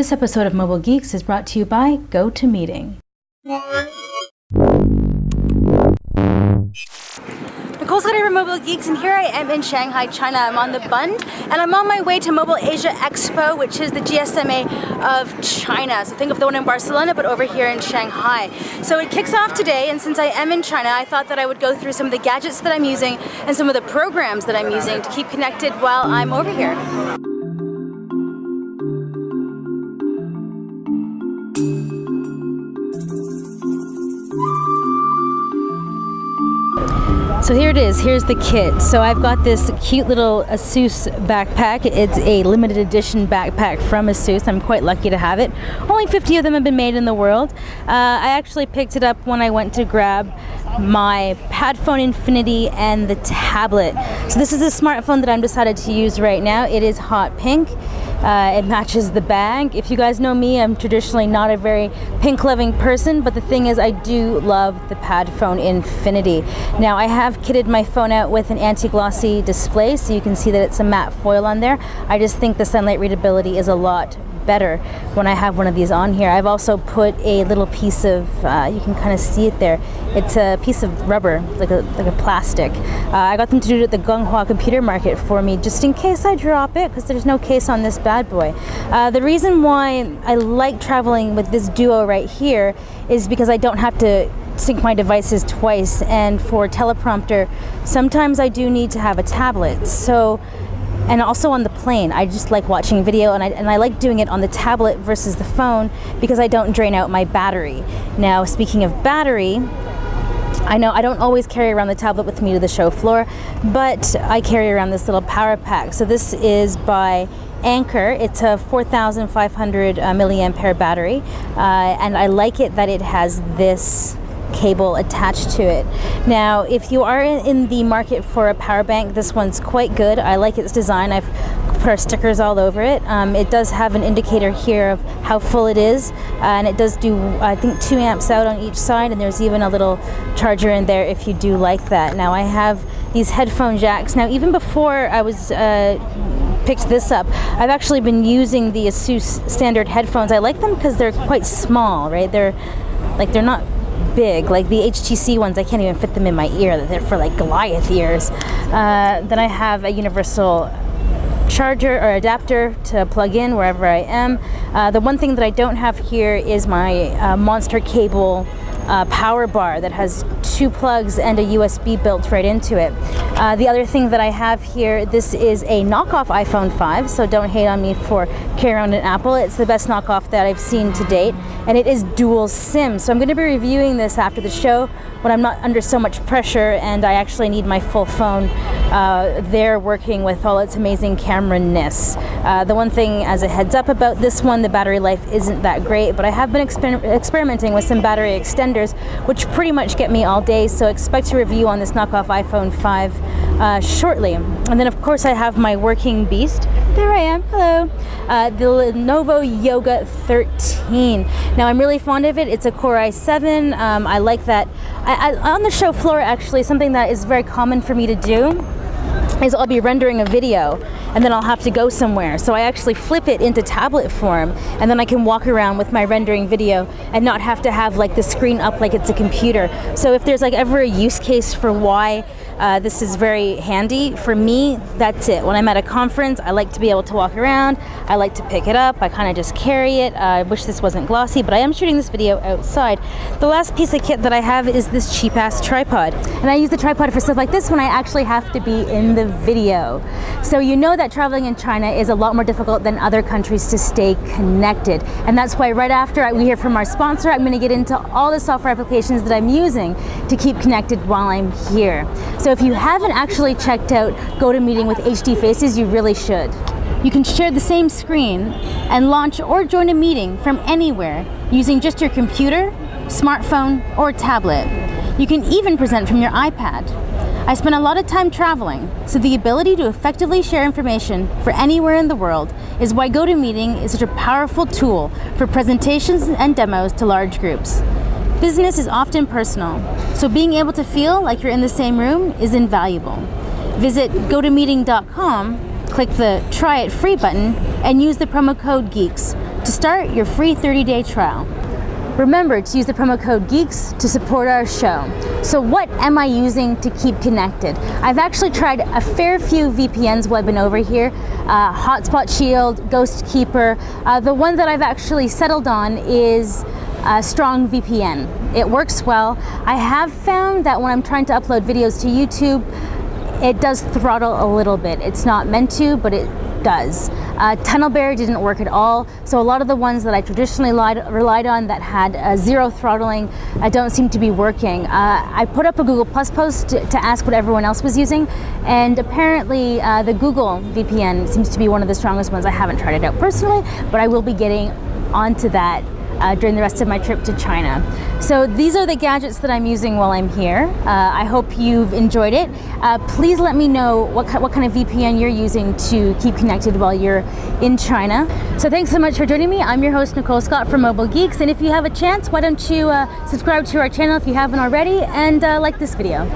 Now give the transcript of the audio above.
This episode of Mobile Geeks is brought to you by GoToMeeting. Nicole Scudder from Mobile Geeks, and here I am in Shanghai, China. I'm on the Bund, and I'm on my way to Mobile Asia Expo, which is the GSMA of China. So think of the one in Barcelona, but over here in Shanghai. So it kicks off today, and since I am in China, I thought that I would go through some of the gadgets that I'm using and some of the programs that I'm using to keep connected while I'm over here. So here it is, here's the kit. So I've got this cute little ASUS backpack. It's a limited edition backpack from ASUS. I'm quite lucky to have it. Only 50 of them have been made in the world. I actually picked it up when I went to grab my Padphone Infinity and the tablet. So this is the smartphone that I'm decided to use right now. It is hot pink. It matches the bag. If you guys know me, I'm traditionally not a very pink-loving person, but the thing is I do love the Padphone Infinity. Now I have kitted my phone out with an anti-glossy display, so you can see that it's a matte foil on there. I just think the sunlight readability is a lot better when I have one of these on here. I've also put a little piece of, you can kind of see it there, it's a piece of rubber, like a plastic. I got them to do it at the Gonghua computer market for me, just in case I drop it, because there's no case on this bad boy. The reason why I like traveling with this Duo right here is because I don't have to sync my devices twice, and for teleprompter, sometimes I do need to have a tablet. So, and also on the plane, I just like watching video, and I like doing it on the tablet versus the phone because I don't drain out my battery. Now, speaking of battery, I know I don't always carry around the tablet with me to the show floor, but I carry around this little power pack. So this is by Anker. It's a 4,500 milliampere battery, and I like it that it has this cable attached to it. Now, if you are in the market for a power bank, this one's quite good. I like its design. I've put our stickers all over it. It does have an indicator here of how full it is, and it does do, I think, 2 amps out on each side, and there's even a little charger in there if you do like that. Now, I have these headphone jacks. Now, even before I was picked this up, I've actually been using the ASUS standard headphones. I like them because they're quite small, right? They're not big, like the HTC ones. I can't even fit them in my ear. They're for like Goliath ears. Then I have a universal charger or adapter to plug in wherever I am. The one thing that I don't have here is my monster cable power bar that has 2 plugs and a USB built right into it. The other thing that I have here, this is a knockoff iPhone 5, so don't hate on me for carrying around an Apple. It's the best knockoff that I've seen to date, and it is dual SIM. So I'm going to be reviewing this after the show when I'm not under so much pressure and I actually need my full phone there working with all its amazing camera-ness. The one thing as a heads up about this one, the battery life isn't that great, but I have been experimenting with some battery extenders, which pretty much get me all day, so expect a review on this knockoff iPhone 5 shortly. And then of course I have my working beast. There I am, hello. The Lenovo Yoga 13. Now I'm really fond of it. It's a Core i7. I like that. On the show floor, actually, something that is very common for me to do is I'll be rendering a video and then I'll have to go somewhere. So I actually flip it into tablet form, and then I can walk around with my rendering video and not have to have like the screen up like it's a computer. So if there's like ever a use case for why this is very handy, for me, that's it. When I'm at a conference, I like to be able to walk around. I like to pick it up. I kind of just carry it. I wish this wasn't glossy, but I am shooting this video outside. The last piece of kit that I have is this cheap-ass tripod. And I use the tripod for stuff like this when I actually have to be in the video. So you know that traveling in China is a lot more difficult than other countries to stay connected. And that's why right after we hear from our sponsor, I'm going to get into all the software applications that I'm using to keep connected while I'm here. So if you haven't actually checked out GoToMeeting with HD Faces, you really should. You can share the same screen and launch or join a meeting from anywhere using just your computer, smartphone, or tablet. You can even present from your iPad. I spend a lot of time traveling, so the ability to effectively share information for anywhere in the world is why GoToMeeting is such a powerful tool for presentations and demos to large groups. Business is often personal, so being able to feel like you're in the same room is invaluable. Visit GoToMeeting.com, click the Try It Free button, and use the promo code GEEKS to start your free 30-day trial. Remember to use the promo code GEEKS to support our show. So what am I using to keep connected? I've actually tried a fair few VPNs while I've been over here. Hotspot Shield, Ghost Keeper. The one that I've actually settled on is Strong VPN. It works well. I have found that when I'm trying to upload videos to YouTube, it does throttle a little bit. It's not meant to, but it does. TunnelBear didn't work at all, so a lot of the ones that I traditionally relied on that had zero throttling don't seem to be working. I put up a Google Plus post to ask what everyone else was using, and apparently the Google VPN seems to be one of the strongest ones. I haven't tried it out personally, but I will be getting onto that during the rest of my trip to China. So these are the gadgets that I'm using while I'm here. I hope you've enjoyed it. Please let me know what kind of VPN you're using to keep connected while you're in China. So thanks so much for joining me. I'm your host, Nicole Scott from Mobile Geeks, and if you have a chance, why don't you subscribe to our channel if you haven't already, and like this video.